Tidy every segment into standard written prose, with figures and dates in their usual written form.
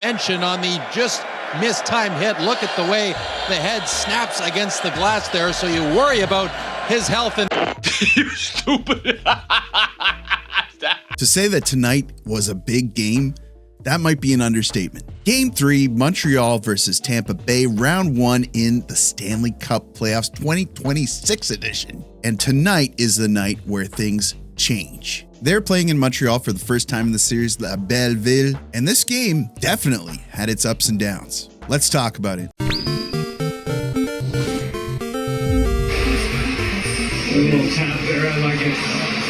Mention on the just missed time hit. Look at the way the head snaps against the glass there, so you worry about his health. And you stupid. To say that tonight was a big game, that might be an understatement. Game 3, Montreal versus Tampa Bay, round 1 in the Stanley Cup Playoffs 2026 edition. And tonight is the night where things change. They're playing in Montreal for the first time in the series, La Belle Ville, and this game definitely had its ups and downs. Let's talk about it. A little tap there, I like it.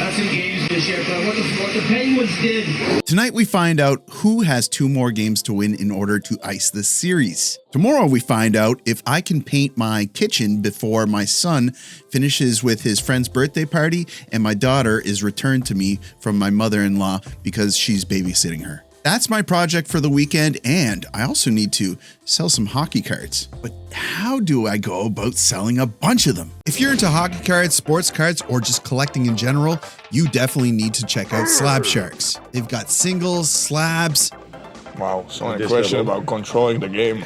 That's engaged this year, but what the Penguins did. Tonight we find out who has 2 more games to win in order to ice this series. Tomorrow we find out if I can paint my kitchen before my son finishes with his friend's birthday party and my daughter is returned to me from my mother-in-law because she's babysitting her. That's my project for the weekend, and I also need to sell some hockey cards. But how do I go about selling a bunch of them? If you're into hockey cards, sports cards, or just collecting in general, you definitely need to check out Slab Sharks. They've got singles, slabs. Wow, so only question about controlling the game.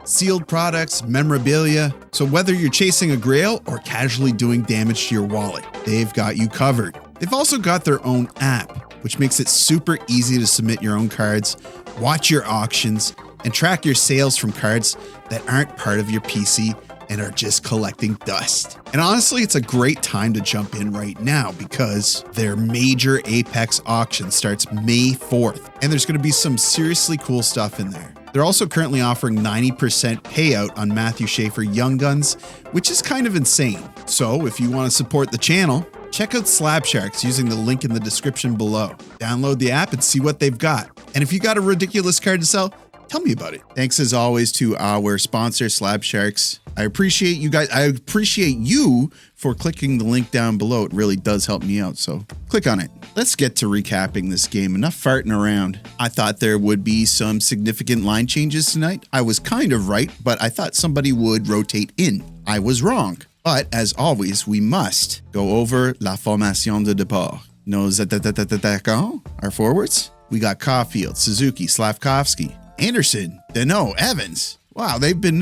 Sealed products, memorabilia. So whether you're chasing a grail or casually doing damage to your wallet, they've got you covered. They've also got their own app, which makes it super easy to submit your own cards, watch your auctions, and track your sales from cards that aren't part of your PC and are just collecting dust. And honestly, it's a great time to jump in right now because their major Apex auction starts May 4th, and there's going to be some seriously cool stuff in there. They're also currently offering 90% payout on Matthew Schaefer Young Guns, which is kind of insane. So if you want to support the channel, check out Slab Sharks using the link in the description below. Download the app and see what they've got. And if you got a ridiculous card to sell, tell me about it. Thanks as always to our sponsor, Slab Sharks. I appreciate you guys. I appreciate you for clicking the link down below. It really does help me out, so click on it. Let's get to recapping this game. Enough farting around. I thought there would be some significant line changes tonight. I was kind of right, but I thought somebody would rotate in. I was wrong. But as always, we must go over la formation de départ. Nos attaquants, our forwards. We got Caulfield, Suzuki, Slavkovsky, Anderson, Deneau, Evans. Wow, they've been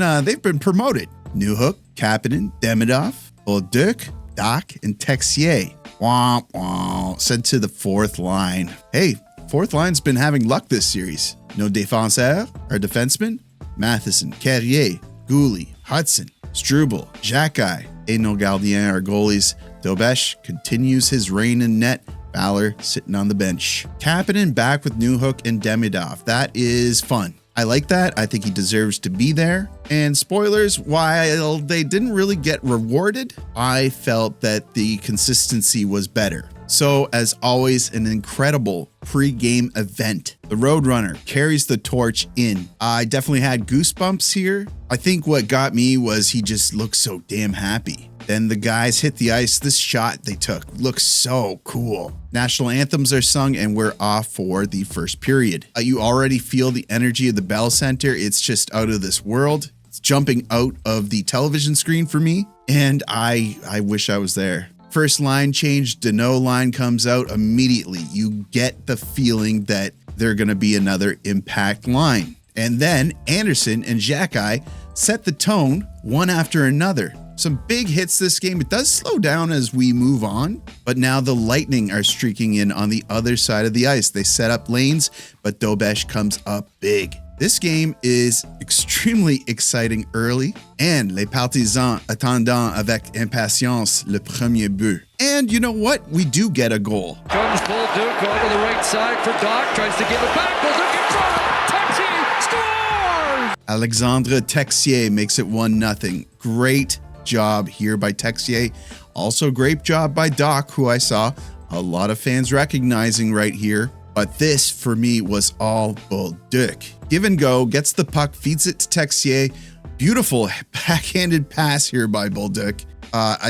promoted. Newhook, Kapanen, Demidov, Bolduc, Doc, and Texier. Womp womp. Sent to the 4th line. Hey, 4th line's been having luck this series. No défenseur, our defensemen, Matheson, Carrier, Gouli, Hutson, Struble, Xhekaj, et nos gardiens, our goalies. Dobesh continues his reign in net. Ballard sitting on the bench. Kapanen back with Newhook and Demidov. That is fun. I like that. I think he deserves to be there. And spoilers, while they didn't really get rewarded, I felt that the consistency was better. So as always, an incredible pre-game event. The Roadrunner carries the torch in. I definitely had goosebumps here. I think what got me was he just looked so damn happy. Then the guys hit the ice. This shot they took looks so cool. National anthems are sung and we're off for the first period. You already feel the energy of the Bell Center. It's just out of this world. It's jumping out of the television screen for me. And I wish I was there. First line change, Deneau line comes out immediately. You get the feeling that they're going to be another impact line. And then Anderson and Xhekaj set the tone one after another. Some big hits this game. It does slow down as we move on, but now the Lightning are streaking in on the other side of the ice. They set up lanes, but Dobesh comes up big. This game is extremely exciting early, and les partisans attendant avec impatience le premier but. And you know what? We do get a goal. Comes Bolduc over the right side for Doc, tries to give it back. Bolduc in front. Texier scores! Alexandre Texier makes it 1-0. Great job here by Texier. Also great job by Doc, who I saw a lot of fans recognizing right here. But this, for me, was all Bolduc. Give and go, gets the puck, feeds it to Texier. Beautiful backhanded pass here by Bolduc.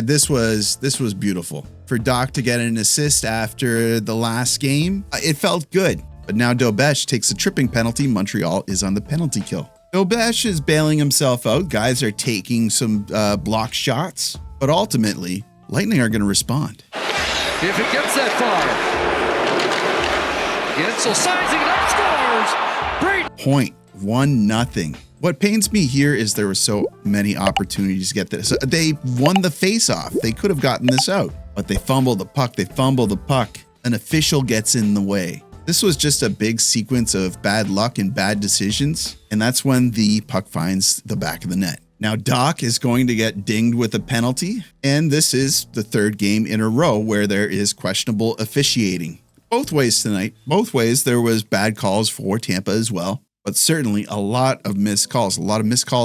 This was beautiful. For Doc to get an assist after the last game, it felt good. But now Dobesh takes a tripping penalty. Montreal is on the penalty kill. Dobesh is bailing himself out. Guys are taking some block shots. But ultimately, Lightning are going to respond. If it gets that far. Gensel sizing it up, scores! point, 1-0. What pains me here is there were so many opportunities to get this. They won the face-off. They could have gotten this out, but they fumble the puck. An official gets in the way. This was just a big sequence of bad luck and bad decisions, and that's when the puck finds the back of the net. Now, Doc is going to get dinged with a penalty, and this is the third game in a row where there is questionable officiating. Both ways tonight. Both ways there was bad calls for Tampa as well, but certainly a lot of missed calls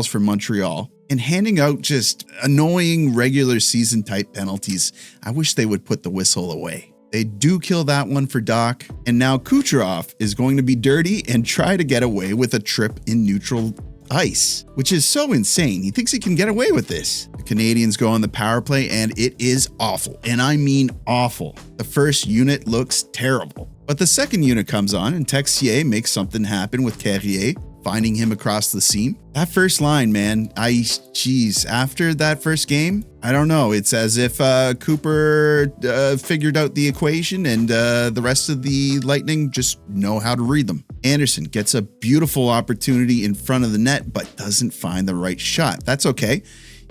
for Montreal, and handing out just annoying regular season type penalties. I wish they would put the whistle away. They do kill that one for Doc, and now Kucherov is going to be dirty and try to get away with a trip in neutral ice, which is so insane. He thinks he can get away with this. The Canadiens go on the power play, and it is awful, and I mean awful. The first unit looks terrible, but the second unit comes on, and Texier makes something happen with Carrier, finding him across the seam. That first line, man, after that first game, I don't know. It's as if Cooper figured out the equation and the rest of the Lightning just know how to read them. Anderson gets a beautiful opportunity in front of the net, but doesn't find the right shot. That's okay.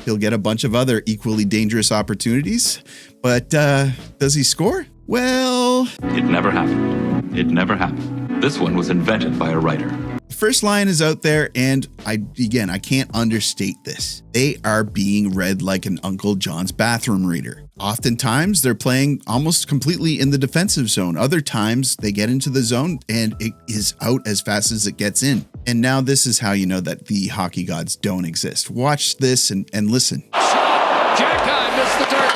He'll get a bunch of other equally dangerous opportunities, but does he score? Well, it never happened. It never happened. This one was invented by a writer. The first line is out there, and I can't understate this. They are being read like an Uncle John's bathroom reader. Oftentimes, they're playing almost completely in the defensive zone. Other times, they get into the zone, and it is out as fast as it gets in. And now this is how you know that the hockey gods don't exist. Watch this and listen. Jack missed the target.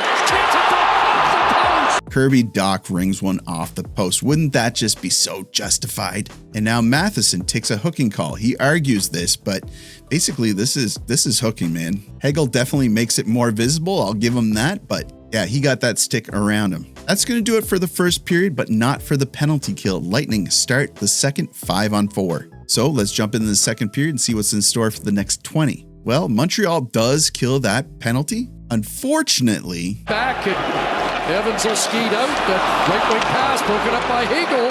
Kirby Doc rings one off the post. Wouldn't that just be so justified? And now Matheson takes a hooking call. He argues this, but basically this is hooking, man. Hagel definitely makes it more visible. I'll give him that, but yeah, he got that stick around him. That's going to do it for the first period, but not for the penalty kill. Lightning start the second 5-on-4. So let's jump into the second period and see what's in store for the next 20. Well, Montreal does kill that penalty. Unfortunately, Back and Evans will skied out. That right wing pass broken up by Hagel.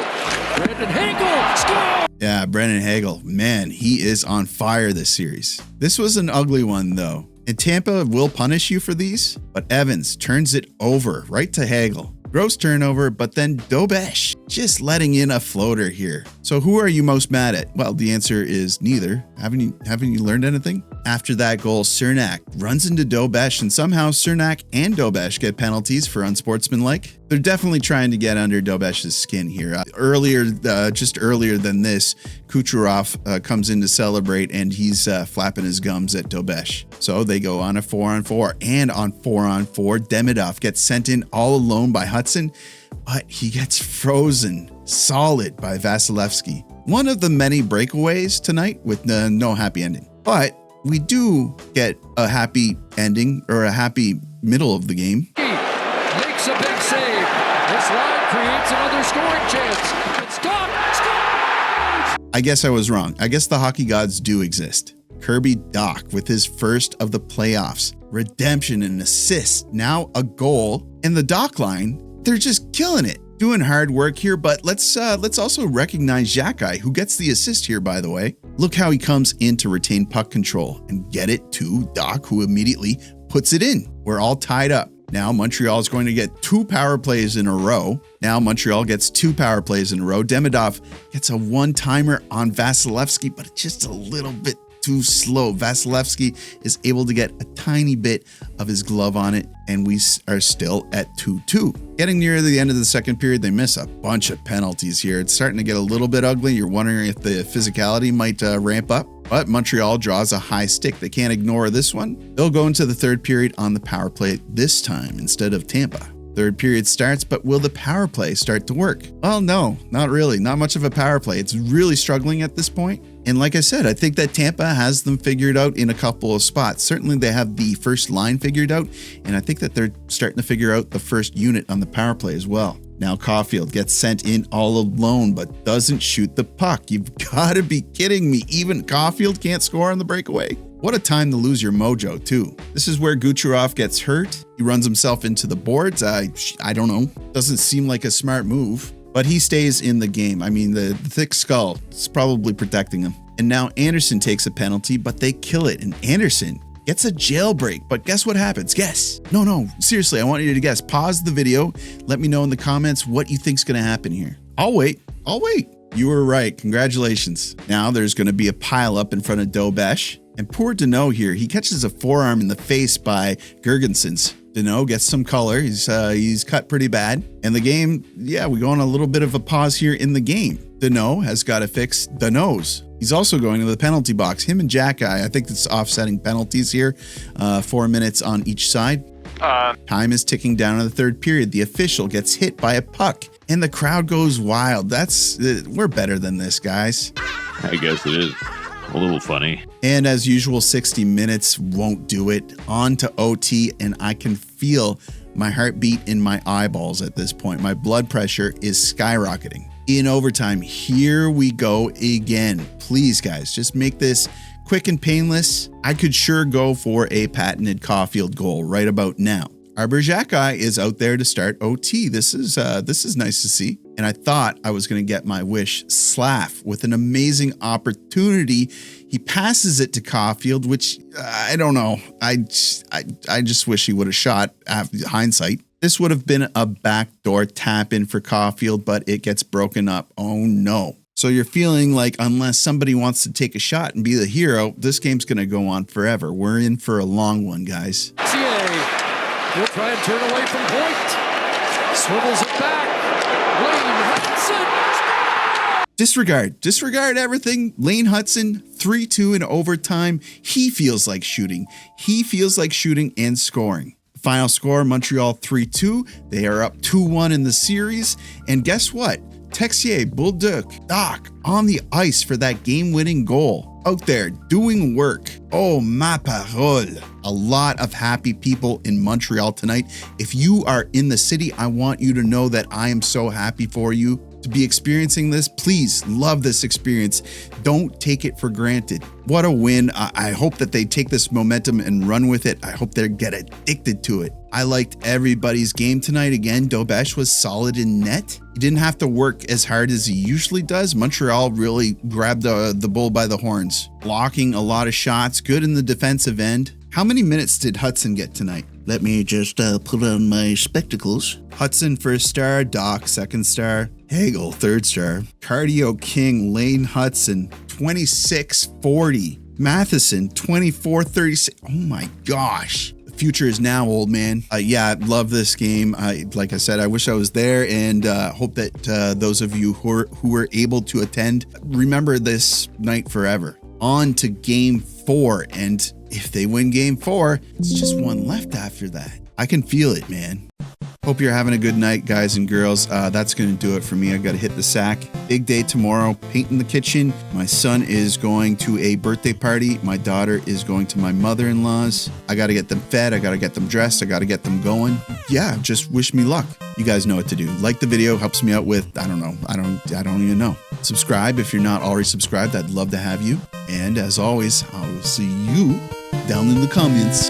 Brandon Hagel score! Yeah, Brandon Hagel, man, he is on fire this series. This was an ugly one though, and Tampa will punish you for these, but Evans turns it over right to Hagel. Gross turnover, but then Dobesh just letting in a floater here. So who are you most mad at? Well, the answer is neither. Haven't you learned anything? After that goal, Cernak runs into Dobesh, and somehow Cernak and Dobesh get penalties for unsportsmanlike. They're definitely trying to get under Dobesh's skin here. Just earlier than this, Kucherov comes in to celebrate, and he's flapping his gums at Dobesh. So they go on a 4-on-4, and on 4-on-4, Demidov gets sent in all alone by Hutson, but he gets frozen solid by Vasilevskiy. One of the many breakaways tonight with no happy ending. But we do get a happy ending, or a happy middle of the game. Makes a big save. This line creates another scoring chance. It's Doc. Scores! I guess I was wrong. I guess the hockey gods do exist. Kirby Doc with his first of the playoffs. Redemption and assist. Now a goal. And the Doc line, they're just killing it. Doing hard work here, but let's also recognize Xhekaj, who gets the assist here, by the way. Look how he comes in to retain puck control and get it to Doc, who immediately puts it in. We're all tied up. Now Montreal is going to get 2 power plays in a row. Demidov gets a one-timer on Vasilevskiy, but it's just a little bit too slow. Vasilevskiy is able to get a tiny bit of his glove on it, and we are still at 2-2. Getting near the end of the second period, they miss a bunch of penalties here. It's starting to get a little bit ugly. You're wondering if the physicality might ramp up, but Montreal draws a high stick. They can't ignore this one. They'll go into the third period on the power play this time instead of Tampa. Third period starts, but will the power play start to work? Well, no, not really. Not much of a power play. It's really struggling at this point. And like I said, I think that Tampa has them figured out in a couple of spots. Certainly they have the first line figured out, and I think that they're starting to figure out the first unit on the power play as well. Now Caulfield gets sent in all alone, but doesn't shoot the puck. You've got to be kidding me. Even Caulfield can't score on the breakaway. What a time to lose your mojo, too. This is where Kucherov gets hurt. He runs himself into the boards. I don't know. Doesn't seem like a smart move, but he stays in the game. I mean, the thick skull is probably protecting him. And now Anderson takes a penalty, but they kill it. And Anderson gets a jailbreak. But guess what happens? Guess. No, seriously, I want you to guess. Pause the video. Let me know in the comments what you think's going to happen here. I'll wait. You were right. Congratulations. Now there's going to be a pile up in front of Dobesh. And poor Danault here, he catches a forearm in the face by Girgensons. Danault gets some color. He's cut pretty bad. And the game, we go on a little bit of a pause here in the game. Danault has got to fix the nose. He's also going to the penalty box. Him and Jack, I think it's offsetting penalties here. 4 minutes on each side. Time is ticking down in the third period. The official gets hit by a puck. And the crowd goes wild. We're better than this, guys. I guess it is. A little funny. And as usual, 60 minutes won't do it. On to OT, and I can feel my heartbeat in my eyeballs at this point. My blood pressure is skyrocketing. In overtime, here we go again. Please, guys, just make this quick and painless. I could sure go for a patented Caulfield goal right about now. Arbor Xhekaj is out there to start OT. This is nice to see. And I thought I was going to get my wish. Slav with an amazing opportunity. He passes it to Caulfield, which I don't know. I just wish he would have shot after hindsight. This would have been a backdoor tap in for Caulfield, but it gets broken up. Oh no. So you're feeling like unless somebody wants to take a shot and be the hero, this game's going to go on forever. We're in for a long one, guys. He'll try and turn away from point. Swivels it back. Hutson. Disregard everything. Lane Hutson, 3-2 in overtime. He feels like shooting and scoring. Final score, Montreal 3-2. They are up 2-1 in the series. And guess what? Texier, Bolduc, Doc on the ice for that game-winning goal. Out there doing work. Oh, ma parole. A lot of happy people in Montreal tonight. If you are in the city, I want you to know that I am so happy for you to be experiencing this. Please love this experience. Don't take it for granted. What a win. I hope that they take this momentum and run with it. I hope they get addicted to it. I liked everybody's game tonight. Again, Dobesh was solid in net. He didn't have to work as hard as he usually does. Montreal really grabbed the bull by the horns, blocking a lot of shots, good in the defensive end. How many minutes did Hutson get tonight? Let me just put on my spectacles. Hutson, first star. Doc, second star. Hagel, third star. Cardio King, Lane Hutson, 26-40. Matheson, 24-36. Oh my gosh. The future is now, old man. I love this game. Like I said, I wish I was there, and hope that those of you who were able to attend remember this night forever. On to game 4, and if they win game 4, it's just one left after that. I can feel it, man. Hope you're having a good night, guys and girls. That's going to do it for me. I got to hit the sack. Big day tomorrow. Paint in the kitchen. My son is going to a birthday party. My daughter is going to my mother-in-law's. I got to get them fed. I got to get them dressed. I got to get them going. Yeah, just wish me luck. You guys know what to do. Like the video, helps me out with, I don't know. I don't even know. Subscribe if you're not already subscribed. I'd love to have you. And as always, I will see you down in the comments.